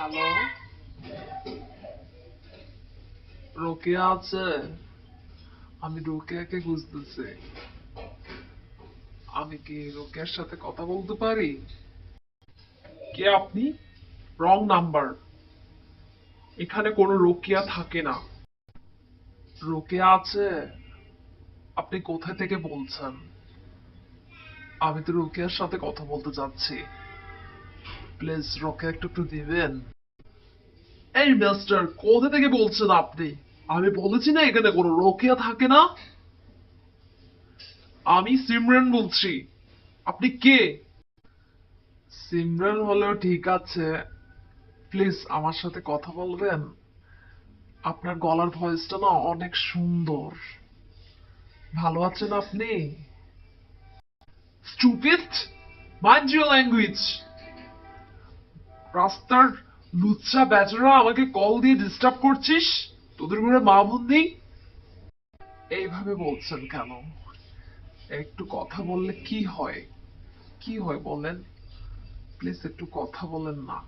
Hello, Rokeya আছে? আমি রোকেয়াকে খুঁজতেছি। আমি কি রোকেয়ার সাথে কথা বলতে পারি? কে আপনি? Wrong number. এখানে কোনো রোকেয়া থাকে না। রোকেয়া আছে? আপনি কোথা থেকে বলছেন? আমি তো রোকেয়ার সাথে কথা বলতে চাচ্ছি। প্লিজ রোকেয়া একটু দিবেন। এই মিস্টার, কোথা থেকে বলছেন আপনি? আমি বলেছি না এখানে কোনো রোকেয়া থাকে না। আমি সিমরান বলছি। আপনি কে? সিমরান হলেও ঠিক আছে। প্লিজ আমার সাথে কথা বলবেন? আপনার গলার ভয়েসটা না অনেক সুন্দর। ভালো আছেন আপনি? Stupid, mind your language. রাস্তার লুচ্চা বেচারা আমাকে কল দিয়ে ডিস্টার্ব করছিস? তোদের ঘরে মা বোন নেই? এইভাবে বলছেন কেন? একটু কথা বললে কি হয়? কি হয় বলেন? প্লিজ একটু কথা বলেন না।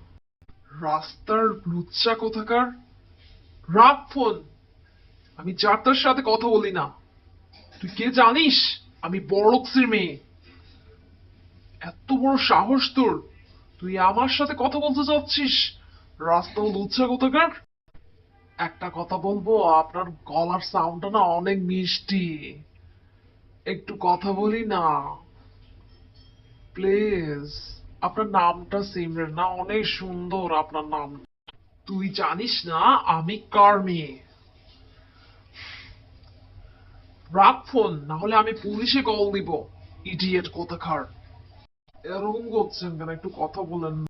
রাস্তার লুচ্চা কোথাকার! রাখ ফোন। আমি যার তার সাথে কথা বলি না। তুই কে জানিস? আমি বড়লোকসের মেয়ে। এত বড় সাহস তোর! তুই আমার সাথে কথা বলতে চাচ্ছিস? রাস্তা লুচ্ছা কোথাকার! একটা কথা বলবো, আপনার গলার সাউন্ডটা না অনেক মিষ্টি। একটু কথা বলি না প্লিজ। আপনার নামটা সিমরেন না? অনেক সুন্দর আপনার নাম। তুই জানিস না আমি কার মেয়ে? রাখ ফোন, না হলে আমি পুলিশে কল দিব। ইডিয়েট কোথাকার! এরকম করছেন কেন? একটু কথা বলেন।